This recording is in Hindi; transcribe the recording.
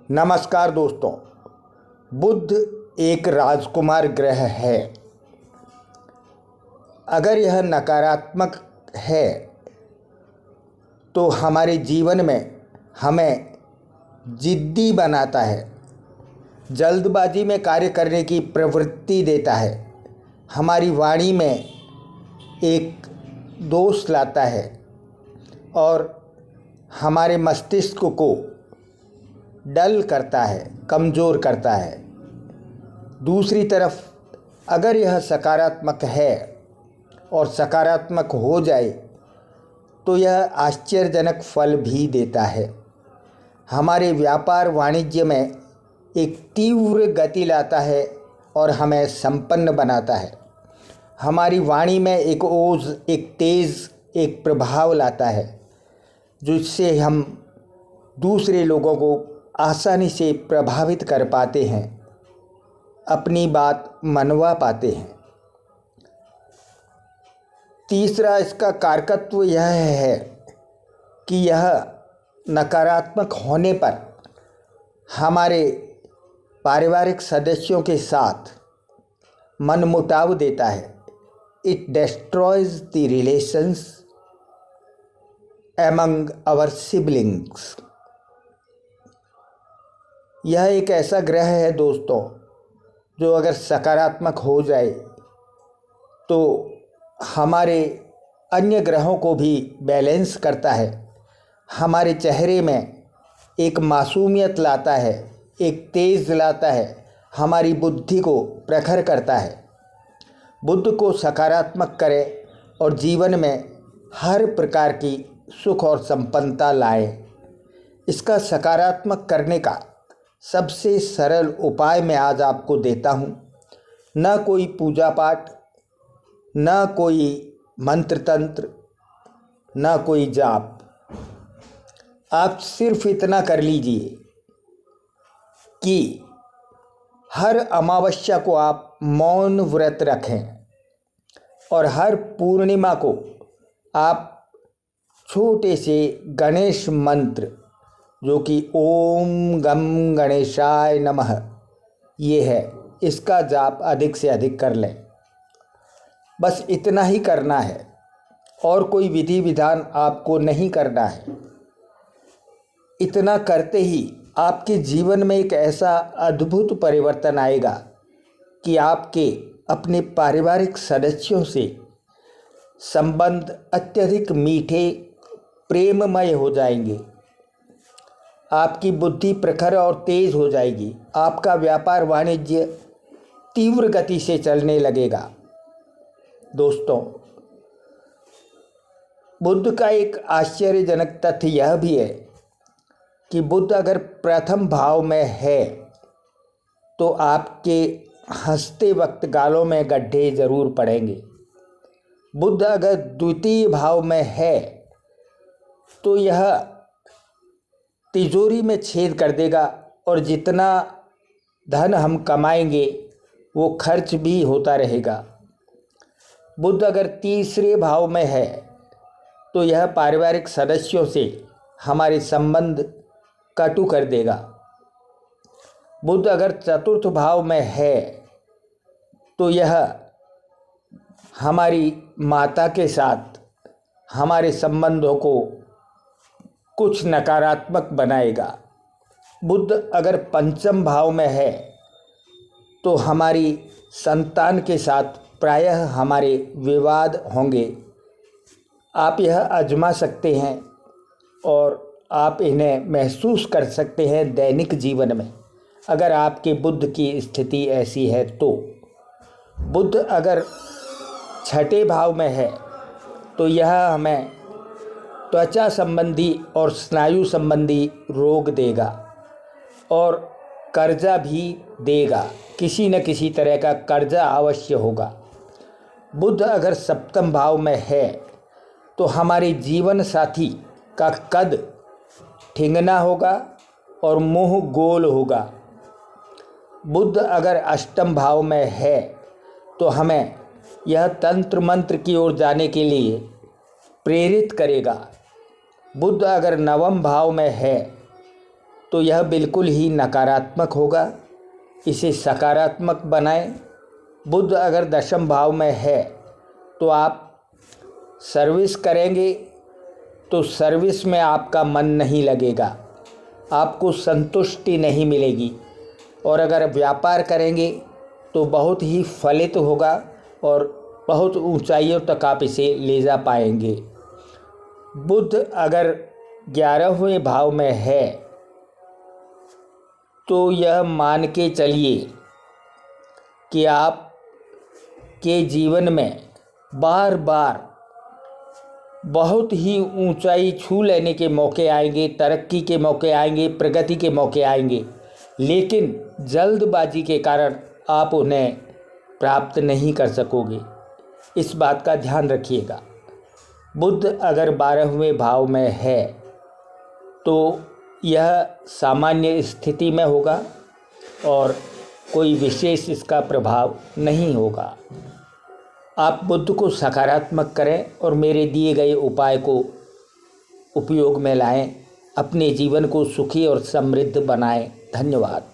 नमस्कार दोस्तों। बुध एक राजकुमार ग्रह है। अगर यह नकारात्मक है तो हमारे जीवन में हमें जिद्दी बनाता है, जल्दबाजी में कार्य करने की प्रवृत्ति देता है, हमारी वाणी में एक दोष लाता है और हमारे मस्तिष्क को डल करता है, कमज़ोर करता है। दूसरी तरफ अगर यह सकारात्मक है और सकारात्मक हो जाए तो यह आश्चर्यजनक फल भी देता है। हमारे व्यापार वाणिज्य में एक तीव्र गति लाता है और हमें संपन्न बनाता है। हमारी वाणी में एक ओज, एक तेज़, एक प्रभाव लाता है जिससे हम दूसरे लोगों को आसानी से प्रभावित कर पाते हैं, अपनी बात मनवा पाते हैं। तीसरा इसका कारकत्व यह है कि यह नकारात्मक होने पर हमारे पारिवारिक सदस्यों के साथ मनमुटाव देता है। It destroys the relations among our siblings. यह एक ऐसा ग्रह है दोस्तों जो अगर सकारात्मक हो जाए तो हमारे अन्य ग्रहों को भी बैलेंस करता है, हमारे चेहरे में एक मासूमियत लाता है, एक तेज़ लाता है, हमारी बुद्धि को प्रखर करता है। बुद्ध को सकारात्मक करे और जीवन में हर प्रकार की सुख और संपन्नता लाए। इसका सकारात्मक करने का सबसे सरल उपाय मैं आज आपको देता हूँ। न कोई पूजा पाठ, न कोई मंत्र तंत्र, न कोई जाप। आप सिर्फ इतना कर लीजिए कि हर अमावस्या को आप मौन व्रत रखें और हर पूर्णिमा को आप छोटे से गणेश मंत्र जो कि ओम गम गणेशाय नमः ये है, इसका जाप अधिक से अधिक कर लें। बस इतना ही करना है और कोई विधि विधान आपको नहीं करना है। इतना करते ही आपके जीवन में एक ऐसा अद्भुत परिवर्तन आएगा कि आपके अपने पारिवारिक सदस्यों से संबंध अत्यधिक मीठे, प्रेममय हो जाएंगे। आपकी बुद्धि प्रखर और तेज हो जाएगी। आपका व्यापार वाणिज्य तीव्र गति से चलने लगेगा। दोस्तों, बुद्ध का एक आश्चर्यजनक तथ्य यह भी है कि बुद्ध अगर प्रथम भाव में है तो आपके हंसते वक्त गालों में गड्ढे जरूर पड़ेंगे। बुद्ध अगर द्वितीय भाव में है तो यह तिजोरी में छेद कर देगा और जितना धन हम कमाएंगे वो खर्च भी होता रहेगा। बुध अगर तीसरे भाव में है तो यह पारिवारिक सदस्यों से हमारे संबंध कटु कर देगा। बुध अगर चतुर्थ भाव में है तो यह हमारी माता के साथ हमारे संबंधों को कुछ नकारात्मक बनाएगा। बुध अगर पंचम भाव में है तो हमारी संतान के साथ प्रायः हमारे विवाद होंगे। आप यह आजमा सकते हैं और आप इन्हें महसूस कर सकते हैं दैनिक जीवन में अगर आपके बुध की स्थिति ऐसी है तो। बुध अगर छठे भाव में है तो यह हमें त्वचा संबंधी और स्नायु संबंधी रोग देगा और कर्जा भी देगा। किसी न किसी तरह का कर्जा अवश्य होगा। बुध अगर सप्तम भाव में है तो हमारे जीवन साथी का कद ठिंगना होगा और मुंह गोल होगा। बुध अगर अष्टम भाव में है तो हमें यह तंत्र मंत्र की ओर जाने के लिए प्रेरित करेगा। बुध अगर नवम भाव में है तो तो यह बिल्कुल ही नकारात्मक होगा। इसे सकारात्मक बनाएं। बुध अगर दशम भाव में है तो आप सर्विस करेंगे तो सर्विस में आपका मन नहीं लगेगा, आपको संतुष्टि नहीं मिलेगी। और अगर व्यापार करेंगे तो बहुत ही फलित होगा और बहुत ऊंचाइयों तक आप इसे ले जा पाएंगे। बुध अगर 11वें भाव में है तो यह मान के चलिए कि आप के जीवन में बार बार बहुत ही ऊंचाई छू लेने के मौके आएंगे, तरक्की के मौके आएंगे, प्रगति के मौके आएंगे, लेकिन जल्दबाजी के कारण आप उन्हें प्राप्त नहीं कर सकोगे। इस बात का ध्यान रखिएगा। बुध अगर 12वें भाव में है तो यह सामान्य स्थिति में होगा और कोई विशेष इसका प्रभाव नहीं होगा। आप बुध को सकारात्मक करें और मेरे दिए गए उपाय को उपयोग में लाएं। अपने जीवन को सुखी और समृद्ध बनाएं। धन्यवाद।